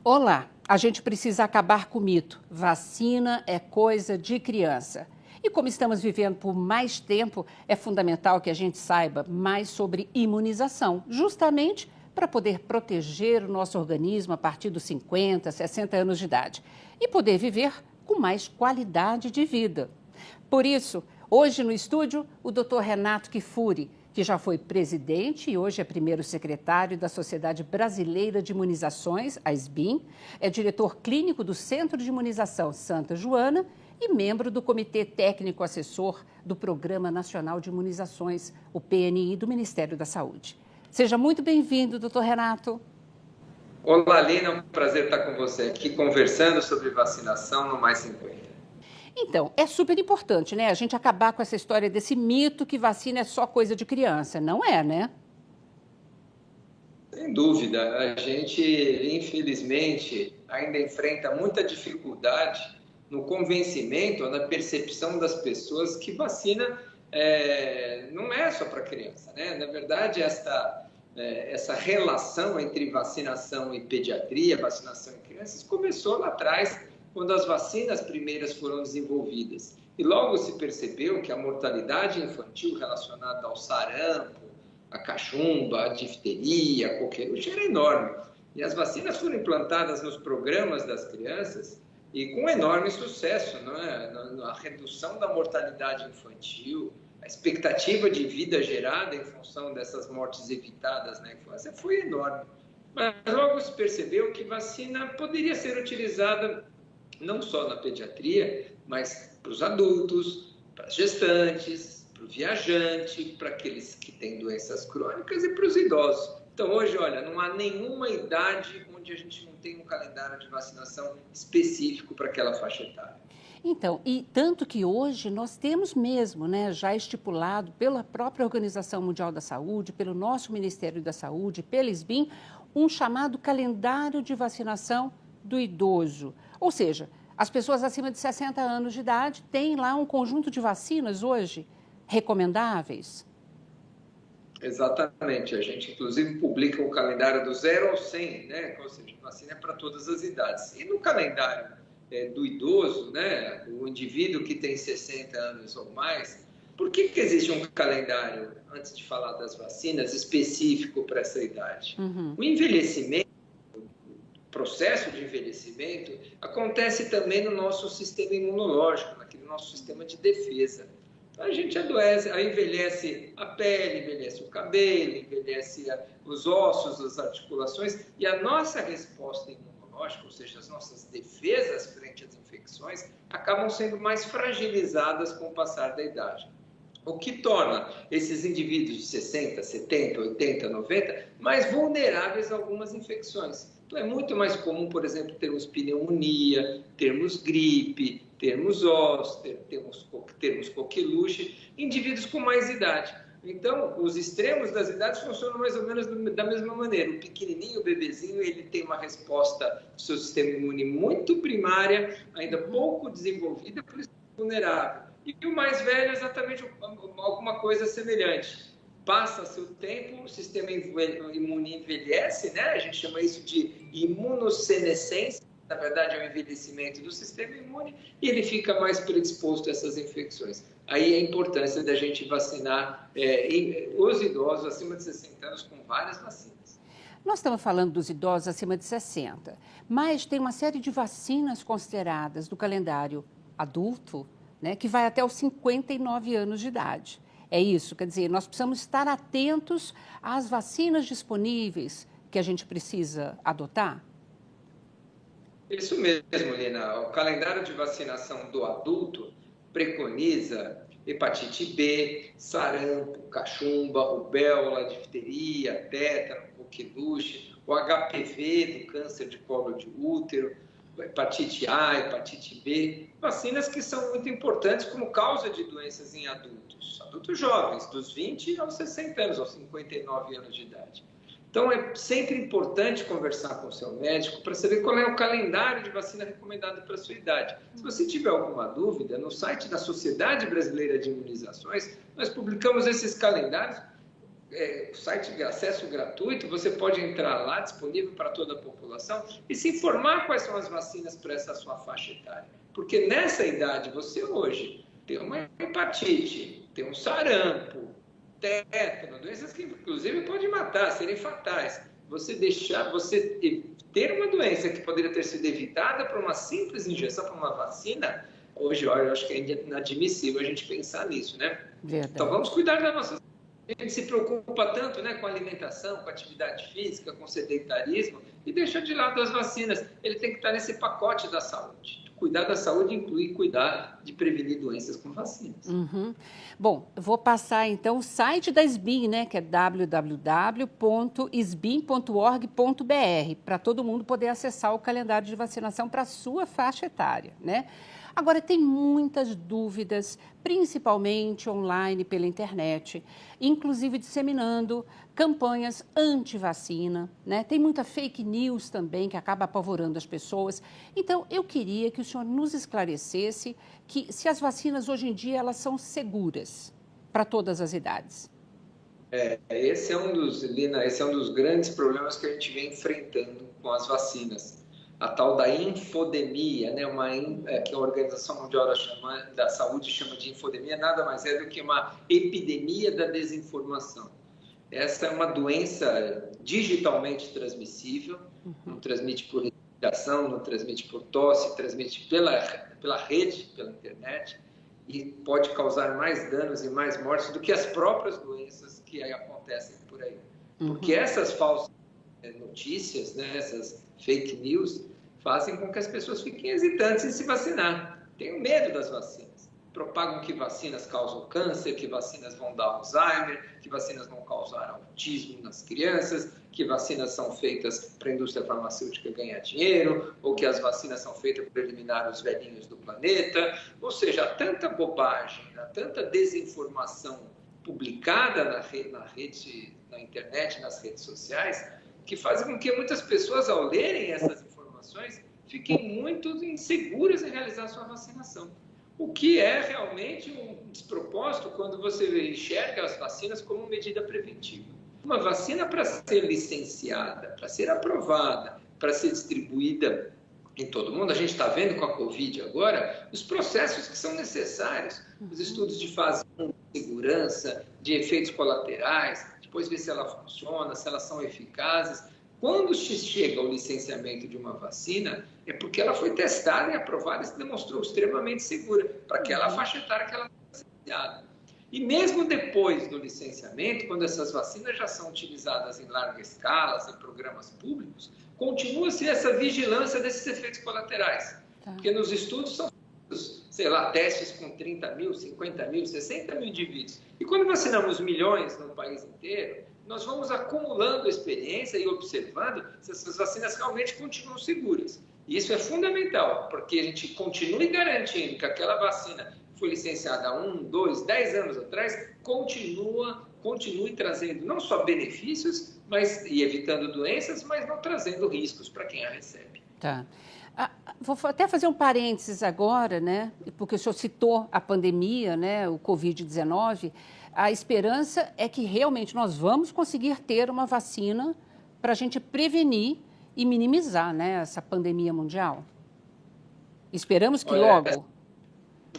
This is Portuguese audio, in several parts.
Olá, a gente precisa acabar com o mito. Vacina é coisa de criança. E como estamos vivendo por mais tempo, é fundamental que a gente saiba mais sobre imunização, justamente para poder proteger o nosso organismo a partir dos 50, 60 anos de idade e poder viver com mais qualidade de vida. Por isso, hoje no estúdio, o Dr. Renato Kifuri, que já foi presidente e hoje é primeiro secretário da Sociedade Brasileira de Imunizações, a SBIM, é diretor clínico do Centro de Imunização Santa Joana e membro do Comitê Técnico Assessor do Programa Nacional de Imunizações, o PNI, do Ministério da Saúde. Seja muito bem-vindo, doutor Renato. Olá, Lina, é um prazer estar com você aqui conversando sobre vacinação no Mais 50. Então, é super importante, né? A gente acabar com essa história desse mito que vacina é só coisa de criança. Não é, né? Sem dúvida. A gente, infelizmente, ainda enfrenta muita dificuldade no convencimento, na percepção das pessoas que vacina não é só para criança, né? Na verdade, essa relação entre vacinação e pediatria, vacinação em crianças, começou lá atrás, quando as vacinas primeiras foram desenvolvidas. E logo se percebeu que a mortalidade infantil relacionada ao sarampo, a cachumba, a difteria, a coqueluche era enorme. E as vacinas foram implantadas nos programas das crianças e com enorme sucesso, não é? A redução da mortalidade infantil, a expectativa de vida gerada em função dessas mortes evitadas na infância foi enorme. Mas logo se percebeu que vacina poderia ser utilizada não só na pediatria, mas para os adultos, para as gestantes, para o viajante, para aqueles que têm doenças crônicas e para os idosos. Então, hoje, olha, não há nenhuma idade onde a gente não tem um calendário de vacinação específico para aquela faixa etária. Então, e tanto que hoje nós temos mesmo, né, já estipulado pela própria Organização Mundial da Saúde, pelo nosso Ministério da Saúde, pela SBIM, um chamado calendário de vacinação do idoso. Ou seja, as pessoas acima de 60 anos de idade têm lá um conjunto de vacinas hoje recomendáveis? Exatamente. A gente, inclusive, publica o calendário do 0 ao 100, né? Ou seja, vacina é para todas as idades. E no calendário do idoso, né, o indivíduo que tem 60 anos ou mais, por que existe um calendário, antes de falar das vacinas, específico para essa idade? O envelhecimento, processo de envelhecimento acontece também no nosso sistema imunológico, naquele nosso sistema de defesa. Então, a gente adoece, aí envelhece a pele, envelhece o cabelo, envelhece os ossos, as articulações, e a nossa resposta imunológica, ou seja, as nossas defesas frente às infecções, acabam sendo mais fragilizadas com o passar da idade. O que torna esses indivíduos de 60, 70, 80, 90 mais vulneráveis a algumas infecções. Então, é muito mais comum, por exemplo, termos pneumonia, termos gripe, termos zoster, termos coqueluche, indivíduos com mais idade. Então, os extremos das idades funcionam mais ou menos da mesma maneira. O pequenininho, o bebezinho, ele tem uma resposta do seu sistema imune muito primária, ainda pouco desenvolvida, por isso é vulnerável. E o mais velho é exatamente alguma coisa semelhante. Passa-se o tempo, o sistema imune envelhece, né? A gente chama isso de imunossenescência, na verdade é o envelhecimento do sistema imune, e ele fica mais predisposto a essas infecções. Aí a importância da gente vacinar os idosos acima de 60 anos com várias vacinas. Nós estamos falando dos idosos acima de 60, mas tem uma série de vacinas consideradas do calendário adulto, né, que vai até os 59 anos de idade. É isso, quer dizer, nós precisamos estar atentos às vacinas disponíveis que a gente precisa adotar? Isso mesmo, Lina. O calendário de vacinação do adulto preconiza hepatite B, sarampo, cachumba, rubéola, difteria, tétano, coqueluche, o HPV do câncer de colo de útero, hepatite A, hepatite B, vacinas que são muito importantes como causa de doenças em adultos jovens, dos 20 aos 60 anos, aos 59 anos de idade. Então, é sempre importante conversar com o seu médico para saber qual é o calendário de vacina recomendado para a sua idade. Se você tiver alguma dúvida, no site da Sociedade Brasileira de Imunizações, nós publicamos esses calendários o site de acesso gratuito, você pode entrar lá, disponível para toda a população, e se informar quais são as vacinas para essa sua faixa etária. Porque nessa idade, você hoje tem uma hepatite, tem um sarampo, tétano, doenças que inclusive podem matar, serem fatais. Você ter uma doença que poderia ter sido evitada por uma simples injeção, por uma vacina, hoje, olha, eu acho que é inadmissível a gente pensar nisso, né? Verdade. Então, vamos cuidar da nossa saúde. A gente se preocupa tanto, né, com alimentação, com atividade física, com sedentarismo, e deixa de lado as vacinas. Ele tem que estar nesse pacote da saúde. Cuidar da saúde inclui cuidar de prevenir doenças com vacinas. Uhum. Bom, eu vou passar então o site da SBIM, né, que é www.sbim.org.br, para todo mundo poder acessar o calendário de vacinação para a sua faixa etária, né? Agora, tem muitas dúvidas, principalmente online pela internet, inclusive disseminando campanhas anti-vacina, né? Tem muita fake news também que acaba apavorando as pessoas. Então, eu queria que o senhor nos esclarecesse que se as vacinas hoje em dia elas são seguras para todas as idades. Esse é um dos grandes problemas que a gente vem enfrentando com as vacinas. A tal da infodemia, né? Que a Organização Mundial da Saúde chama de infodemia, nada mais é do que uma epidemia da desinformação. Essa é uma doença digitalmente transmissível, não transmite por respiração, não transmite por tosse, transmite pela rede, pela internet, e pode causar mais danos e mais mortes do que as próprias doenças que acontecem por aí. Porque essas falsas notícias, né, essas fake news, fazem com que as pessoas fiquem hesitantes em se vacinar. Tenham medo das vacinas. Propagam que vacinas causam câncer, que vacinas vão dar Alzheimer, que vacinas vão causar autismo nas crianças, que vacinas são feitas para a indústria farmacêutica ganhar dinheiro, ou que as vacinas são feitas para eliminar os velhinhos do planeta. Ou seja, há tanta bobagem, há tanta desinformação publicada na internet, nas redes sociais, que fazem com que muitas pessoas, ao lerem essas informações, fiquem muito inseguras em realizar a sua vacinação. O que é realmente um despropósito quando você enxerga as vacinas como medida preventiva. Uma vacina, para ser licenciada, para ser aprovada, para ser distribuída em todo mundo, a gente está vendo com a Covid agora os processos que são necessários, os estudos de fase 1, de segurança, de efeitos colaterais, depois ver se ela funciona, se elas são eficazes. Quando se chega ao licenciamento de uma vacina, é porque ela foi testada e aprovada e se demonstrou extremamente segura para aquela faixa etária que ela foi licenciada. E mesmo depois do licenciamento, quando essas vacinas já são utilizadas em larga escala, em programas públicos, continua-se essa vigilância desses efeitos colaterais. Porque nos estudos são feitos, testes com 30 mil, 50 mil, 60 mil indivíduos. E quando vacinamos milhões no país inteiro, nós vamos acumulando experiência e observando se essas vacinas realmente continuam seguras. E isso é fundamental, porque a gente continue garantindo que aquela vacina que foi licenciada há 1, 2, 10 anos atrás, continue trazendo não só benefícios e evitando doenças, mas não trazendo riscos para quem a recebe. Tá. Vou até fazer um parênteses agora, né? Porque o senhor citou a pandemia, né? O Covid-19. A esperança é que realmente nós vamos conseguir ter uma vacina para a gente prevenir e minimizar, né, essa pandemia mundial. Esperamos que logo.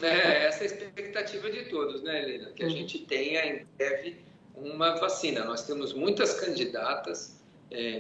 Essa é a expectativa de todos, né, Helena? Que a gente tenha em breve uma vacina. Nós temos muitas candidatas,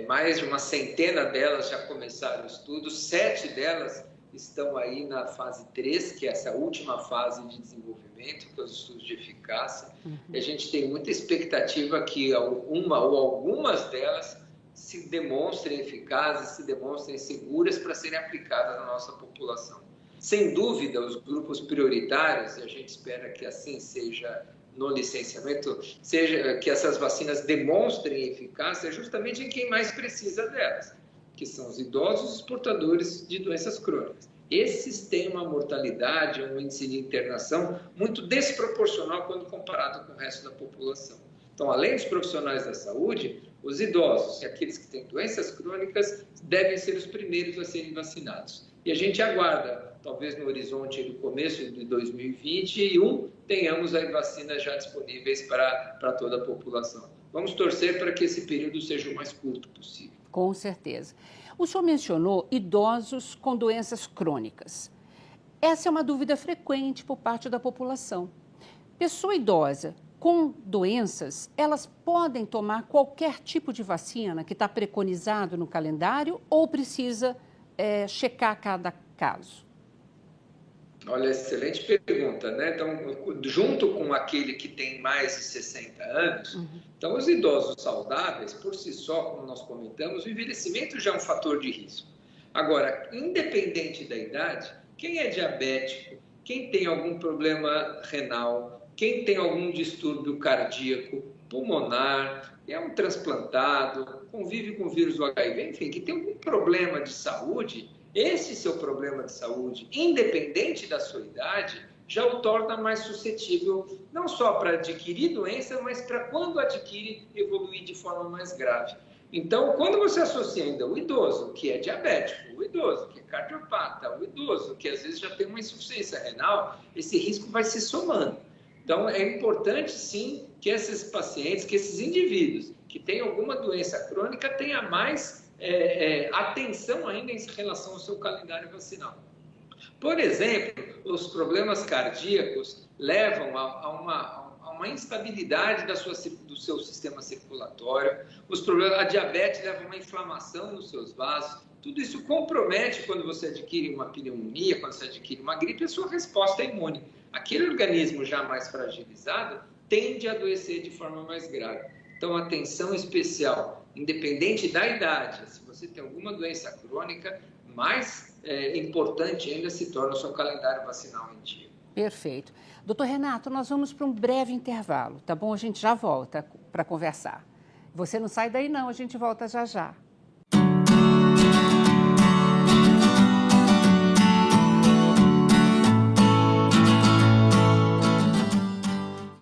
mais de uma centena delas já começaram estudos, 7 delas estão aí na fase 3, que é essa última fase de desenvolvimento, que é os estudos de eficácia. E a gente tem muita expectativa que uma ou algumas delas se demonstrem eficazes, se demonstrem seguras para serem aplicadas na nossa população. Sem dúvida, os grupos prioritários, e a gente espera que assim seja no licenciamento, seja que essas vacinas demonstrem eficácia justamente em quem mais precisa delas, que são os idosos e os portadores de doenças crônicas. Esses têm uma mortalidade, um índice de internação muito desproporcional quando comparado com o resto da população. Então, além dos profissionais da saúde, os idosos e aqueles que têm doenças crônicas devem ser os primeiros a serem vacinados. E a gente aguarda, talvez no horizonte do começo de 2021, tenhamos aí vacinas já disponíveis para toda a população. vamos torcer para que esse período seja o mais curto possível. Com certeza. O senhor mencionou idosos com doenças crônicas. Essa é uma dúvida frequente por parte da população. Pessoa idosa com doenças, elas podem tomar qualquer tipo de vacina que está preconizado no calendário ou precisa checar cada caso? Olha, excelente pergunta, né? Então, junto com aquele que tem mais de 60 anos, então os idosos saudáveis, por si só, como nós comentamos, o envelhecimento já é um fator de risco. Agora, independente da idade, quem é diabético, quem tem algum problema renal, quem tem algum distúrbio cardíaco, pulmonar, é um transplantado, convive com o vírus do HIV, enfim, que tem algum problema de saúde, esse seu problema de saúde, independente da sua idade, já o torna mais suscetível, não só para adquirir doença, mas para quando adquire, evoluir de forma mais grave. Então, quando você associa ainda o idoso, que é diabético, o idoso, que é cardiopata, o idoso, que às vezes já tem uma insuficiência renal, esse risco vai se somando. Então, é importante, sim, que esses pacientes, que esses indivíduos que têm alguma doença crônica tenham mais atenção ainda em relação ao seu calendário vacinal. Por exemplo, os problemas cardíacos levam a uma instabilidade do seu sistema circulatório, a diabetes leva a uma inflamação nos seus vasos, tudo isso compromete quando você adquire uma pneumonia, quando você adquire uma gripe, a sua resposta imune. Aquele organismo já mais fragilizado tende a adoecer de forma mais grave. Então, atenção especial, independente da idade, se você tem alguma doença crônica, mais importante ainda se torna o seu calendário vacinal em dia. Perfeito. Doutor Renato, nós vamos para um breve intervalo, tá bom? A gente já volta para conversar. Você não sai daí não, a gente volta já já.